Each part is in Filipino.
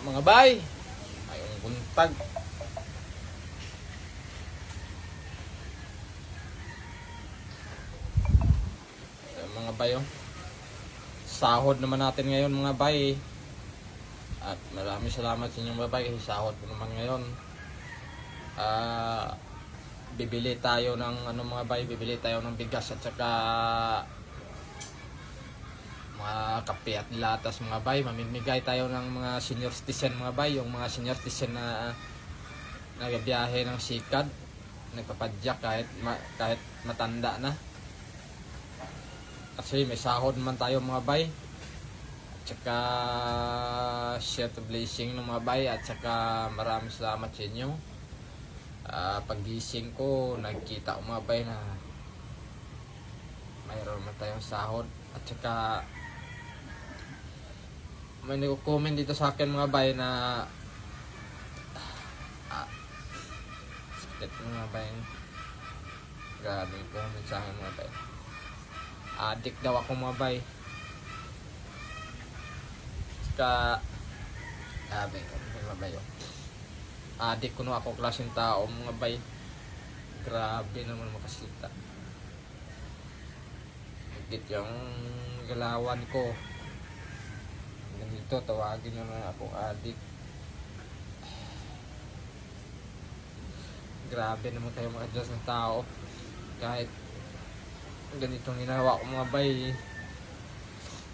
Mga bay, ayong buntag. Mga bay, oh. Sahod naman natin ngayon mga bay. At maraming salamat sa inyong babay kasi sahod ko naman ngayon. Bibili tayo ng mga bay, bibili tayo ng bigas at saka mga kape at latas mga bay. Mamimigay tayo ng mga senior citizen mga bay, yung mga senior citizen na nagbiyahe ng sikad, nagpapadyak kahit matanda na. Kasi may sahod naman tayo mga bay. At saka share the blessing ng mga bay, at saka maraming salamat sa inyo. Paggising ko, nagkita ko mga bay na mayroon naman tayong sahod. At saka may nag-comment dito sa akin mga bay na sakit mga bay. Grabe yung comment sa akin mga bay. Addict daw ako mga bay. Saka grabe mga bay, oh. Addict ko no ako klaseng tao mga bay. Grabe naman makasita. Higit yung galawan ko. Ganito, tawagin nyo na akong addict. Grabe naman kayo mga Diyos ng tao. Kahit ganitong ginawa ko mga bay,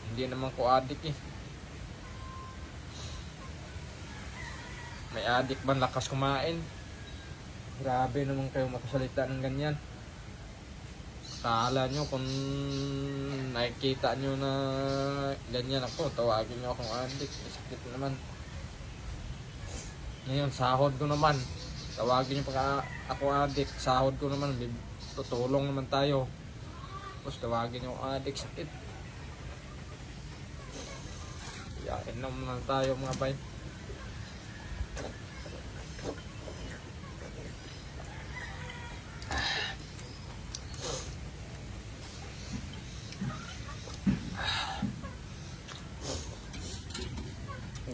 hindi naman ko addict eh. May addict man lakas kumain. Grabe naman kayo makasalita ng ganyan. Kala nyo kung nakikita nyo na ganyan ako, tawagin nyo akong addict. Sakit naman. Ngayon, sahod ko naman. Tawagin nyo pa ako addict. Sahod ko naman. Tutulong naman tayo. Tapos tawagin nyo addict. Sakit. Yakin naman tayo mga bay.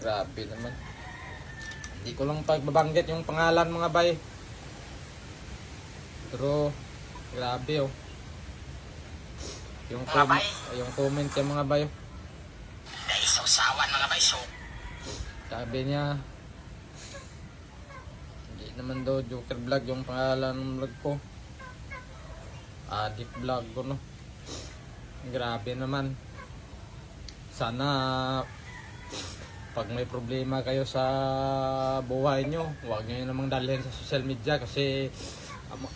Grabe naman. Hindi ko lang pagbabanggit yung pangalan mga bay. Pero grabe, oh. Yung comment yung mga bay. Dahil sausawan mga bay, so Sabi niya, hindi naman daw Joker Vlog yung pangalan ng vlog ko. Addict Vlog ko, no. Grabe naman. Sana pag may problema kayo sa buhay nyo, huwag nyo namang dalhin sa social media, kasi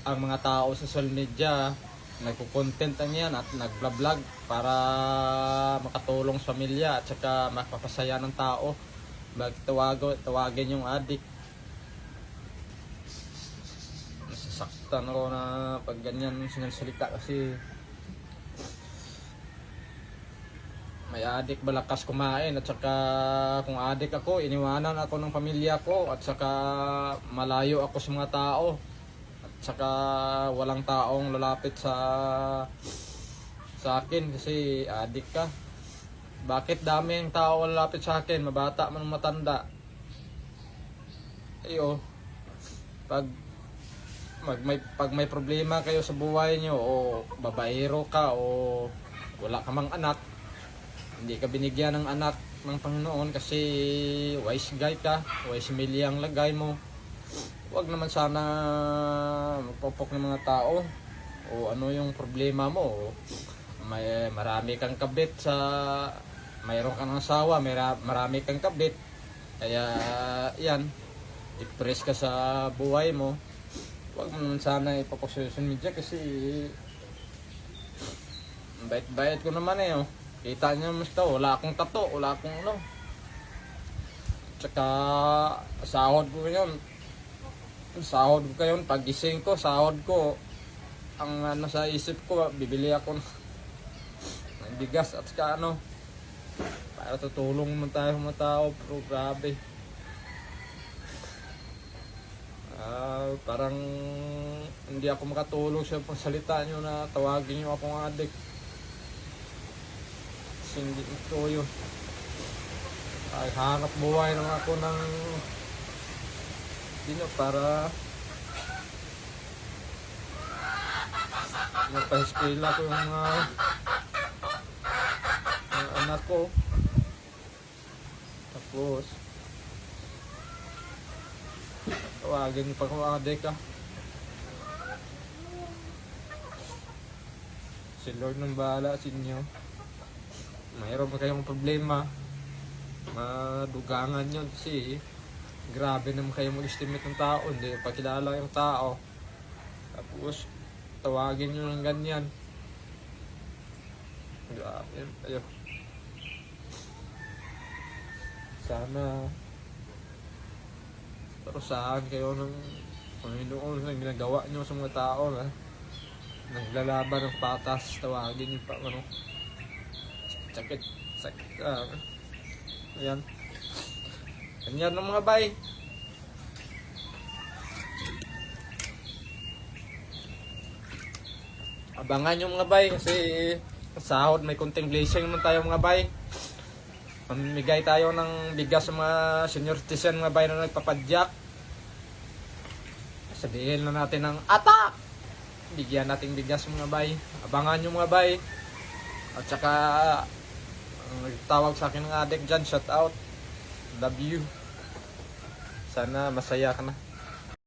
ang mga tao sa social media nagko-content yan at nag-vlog para makatulong sa pamilya at saka mapapasaya ng tao. Tawagin yung addict. Nasasaktan ako na pag ganyan sinasalita kasi may addict malakas kumain, at saka kung addict ako, iniwanan ako ng pamilya ko, at saka malayo ako sa mga tao, at saka walang taong lalapit sa akin kasi addict ka. Bakit dami ang tao lalapit sa akin, mabata man matanda? Ayo, pag may problema kayo sa buhay nyo, o babaero ka o wala ka mang anak, hindi ka binigyan ng anak ng Panginoon kasi wise guy ka, wise milya ang lagay mo, huwag naman sana magpopok ng mga tao. O ano yung problema mo? Marami kang kabit mayroon kang asawa, marami kang kabit, kaya yan, depress ka sa buhay mo. Huwag mo naman sana ipopok sa social media kasi bait-bait ko naman eh, oh. Kita niyo mas to, wala akong tato, wala akong ano. Tsaka sahod ko yun. Sahod ko kayon, pagising ko, sahod ko. Ang sa isip ko, bibili ako ng bigas at saka ano, para tutulong naman tayo mga tao, pero grabe. Parang hindi ako makatulog sa pagsalita nyo na tawagin nyo akong addict. Hindi ito yun. Ay, hanap buhay naman ako ng para mapahiskila ko yung mga anak ko. Tapos tawagin niyo pa kung adik si Lord nang bahala sa inyo. Mayroon pa kayong problema, madugangan yun kasi grabe naman kayo mag-estimate ng tao, hindi pa kilala yung tao. Tapos tawagin nyo ng ganyan. Grabe kayo. Sana parusahan kayo ng Panginoon sa ginagawa nyo sa mga tao na naglalaban ng patas. Tawagin nyo pa sakit ayan. Ganyan ng mga bay. Abangan nyo mga bay kasi sahod may konting blessing naman tayo mga bay. Mamimigay tayo ng bigas sa mga senior citizen mga bay na nagpapadyak. Sabihin na natin ng atak! Bigyan natin bigas mga bay. Abangan nyo mga bay. At saka nagtawag sa akin ng adik dyan, shout out. Love you. Sana masaya ka na.